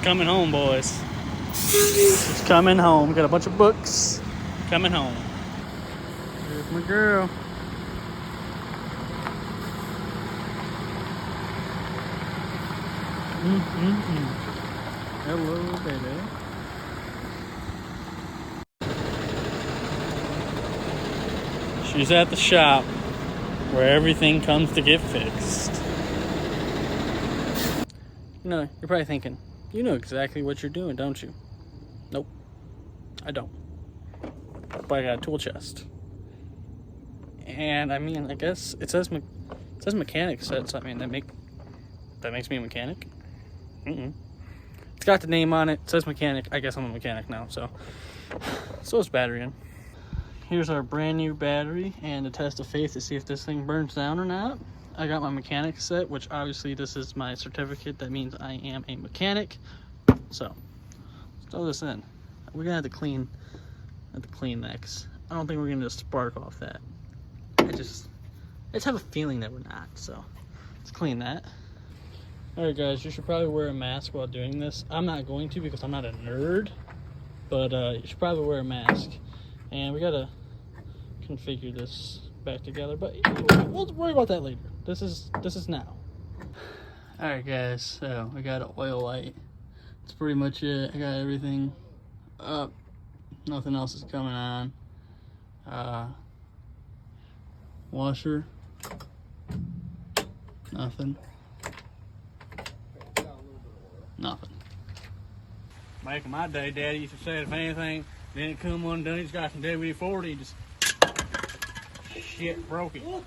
coming home, boys. She's coming home. We got a bunch of books. Coming home. Here's my girl. Hello, baby. She's at the shop where everything comes to get fixed. You know, you're probably thinking, you know exactly what you're doing, don't you? Nope, I don't. But I got a tool chest. And I mean, I guess it says mechanic set, so I mean that makes me a mechanic. It's got the name on it. It says mechanic. I guess I'm a mechanic now. So it's battery in. Here's our brand new battery and a test of faith to see if this thing burns down or not. I got my mechanic set, which obviously this is my certificate. That means I am a mechanic. So let's throw this in. We're gonna have to clean next. I don't think we're gonna just spark off that. I just have a feeling that we're not. So let's clean that. Alright guys, you should probably wear a mask while doing this. I'm not going to because I'm not a nerd, but you should probably wear a mask. And we gotta configure this back together, but we'll worry about that later. This is now. Alright guys, so I got an oil light. That's pretty much it. I got everything up. Nothing else is coming on. Washer. Nothing. Nothing. Back in my day, Daddy used to say if anything didn't come undone, he's got some WD-40, just shit broke it. Look,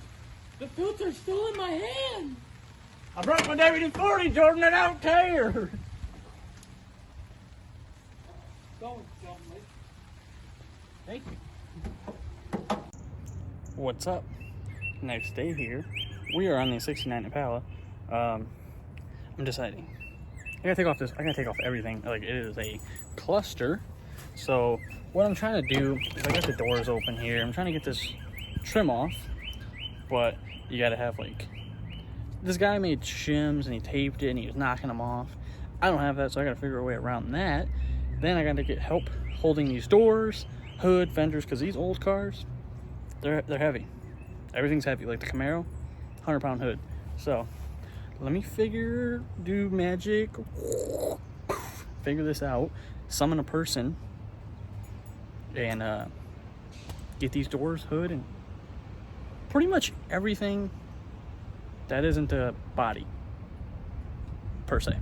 the filter's still in my hand. I broke my WD-40, Jordan, it don't tear. Don't jump me. Thank you. What's up? Next day here. We are on the 69 Impala. I'm deciding. I gotta take off everything. Like, it is a cluster. So what I'm trying to do is I got the doors open here. I'm trying to get this trim off, but you gotta have, like, this guy made shims and he taped it and he was knocking them off. I don't have that, so I gotta figure a way around that. Then I gotta get help holding these doors, hood, fenders, because these old cars, they're heavy. Everything's heavy. Like the Camaro, 100-pound hood. So let me do magic, figure this out, summon a person, and get these doors, hood, and pretty much everything that isn't a body, per se.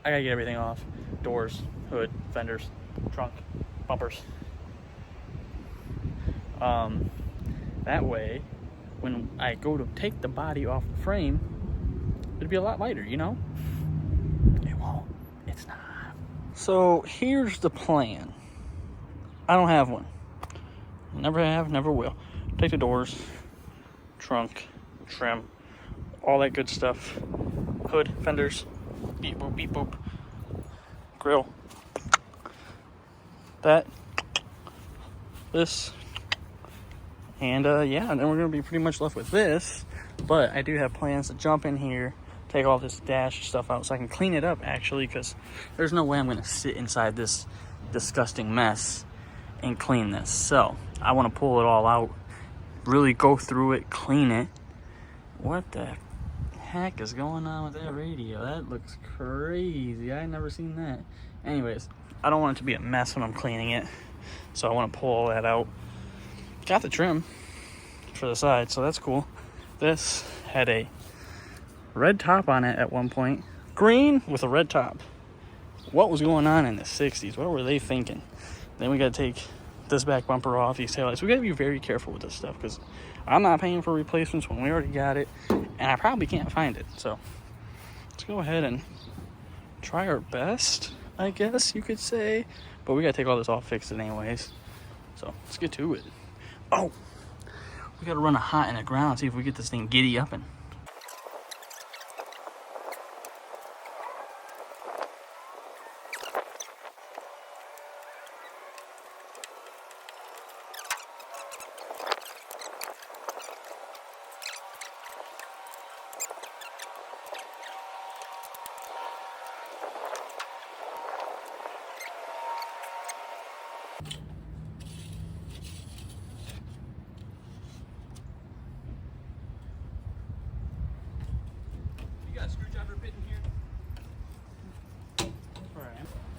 I gotta get everything off. Doors, hood, fenders, trunk, bumpers. That way, when I go to take the body off the frame, it'll be a lot lighter, you know? It won't. It's not. So here's the plan. I don't have one. Never have, never will. Take the doors, trunk, trim, all that good stuff. Hood, fenders, beep boop, grill. This. And yeah, and then we're gonna be pretty much left with this. But I do have plans to jump in here, take all this dash stuff out so I can clean it up actually, because there's no way I'm gonna sit inside this disgusting mess and clean this. So I want to pull it all out, really go through it, clean it. What the heck is going on with that radio? That looks crazy. I ain't never seen that. Anyways, I don't want it to be a mess when I'm cleaning it, so I want to pull all that out. Got the trim for the side, so that's cool. This had a red top on it at one point. Green with a red top. What was going on in the 60s? What were they thinking? Then we got to take this back bumper off, these taillights. We got to be very careful with this stuff because I'm not paying for replacements when we already got it, and I probably can't find it. So let's go ahead and try our best, I guess you could say. But we got to take all this off, fix it anyways. So let's get to it. Oh, we gotta run a hot in the ground, see if we get this thing giddy upping.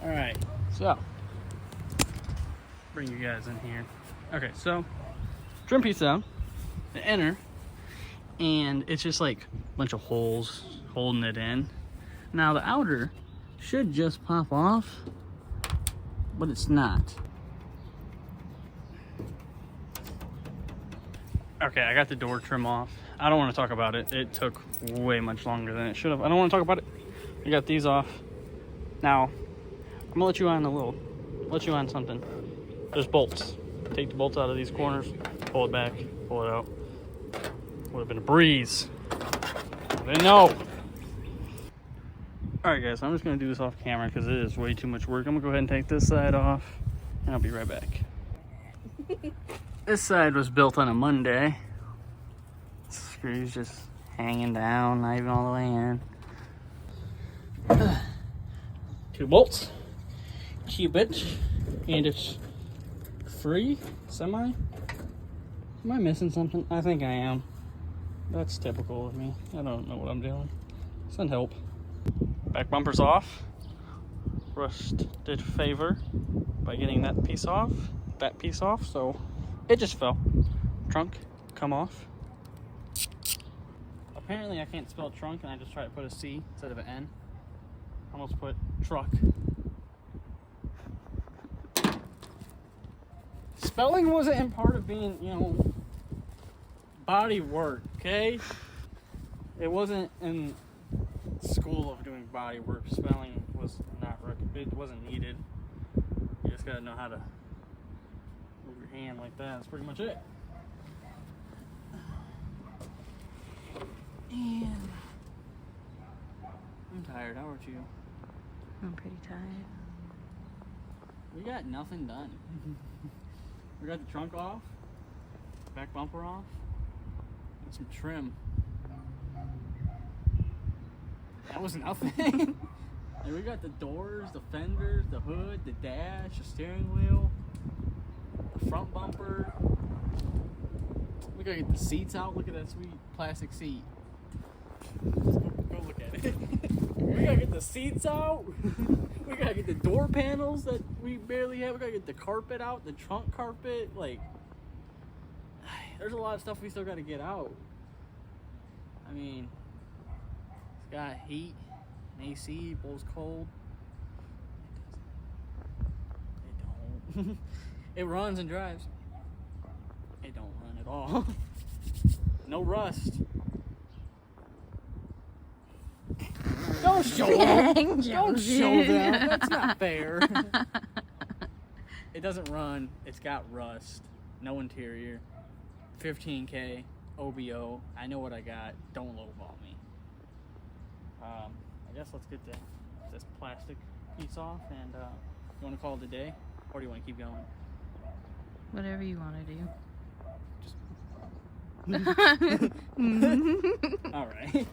All right, so bring you guys in here. Okay, so trim piece down, the inner, and it's just like a bunch of holes holding it in. Now the outer should just pop off, but it's not. Okay, I got the door trim off. I don't want to talk about it. It took way much longer than it should have. I don't want to talk about it. I got these off. Now, I'm gonna let you on something. There's bolts. Take the bolts out of these corners, pull it back, pull it out. Would have been a breeze. They know. Alright guys, I'm just gonna do this off camera because it is way too much work. I'm gonna go ahead and take this side off and I'll be right back. This side was built on a Monday. Screws just hanging down, not even all the way in. 2 bolts, keep it, and it's free, semi. Am I missing something? I think I am. That's typical of me. I don't know what I'm doing. Send help. Back bumper's off. Rust did favor by getting that piece off, so it just fell. Trunk, come off. Apparently I can't spell trunk and I just try to put a C instead of an N. Almost put truck. Spelling wasn't in part of being, you know, body work, okay? It wasn't in school of doing body work. Spelling was not, it wasn't needed. You just gotta know how to move your hand like that. That's pretty much it. And I'm tired. How about you? I'm pretty tired. We got nothing done. We got the trunk off, back bumper off, and some trim. That was nothing. And we got the doors, the fenders, the hood, the dash, the steering wheel, the front bumper. We gotta get the seats out. Look at that sweet plastic seat. Go look at it. We gotta get the seats out. We gotta get the door panels that we barely have. We gotta get the carpet out, the trunk carpet. Like, there's a lot of stuff we still gotta get out. I mean, it's got heat, an AC, blows cold. It don't. It runs and drives. It don't run at all. No rust. Don't show them. Don't show them. That's not fair. It doesn't run. It's got rust. No interior. 15K. OBO. I know what I got. Don't lowball me. I guess let's get this plastic piece off and you want to call it a day? Or do you want to keep going? Whatever you want to do. Alright.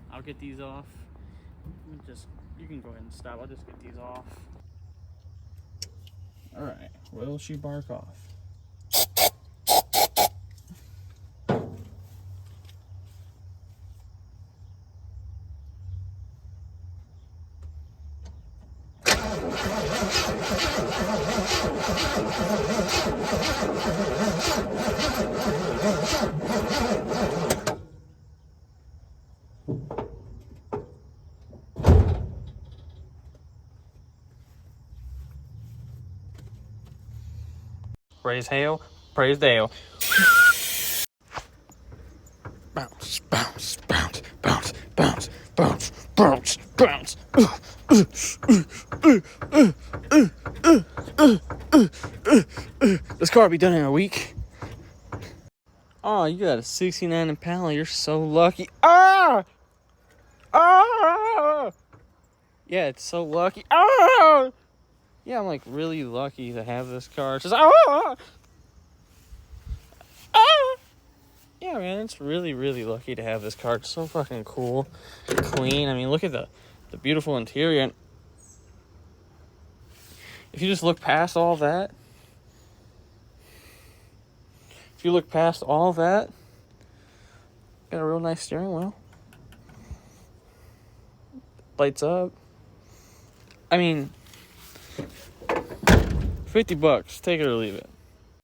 I'll get these off. You can go ahead and stop. I'll just get these off. Alright, will she bark off? Praise hail, praise Dale. Bounce, bounce, bounce, bounce, bounce, bounce, bounce, bounce. This car will be done in a week. Oh, you got a 69 Impala. You're so lucky. Ah! Ah! Yeah, it's so lucky. Ah! Yeah, I'm like really lucky to have this car. It's just, ah! Ah! Yeah, man, it's really, really lucky to have this car. It's so fucking cool, clean. I mean, look at the beautiful interior. And if you just look past all that, got a real nice steering wheel. Lights up. I mean, $50, take it or leave it.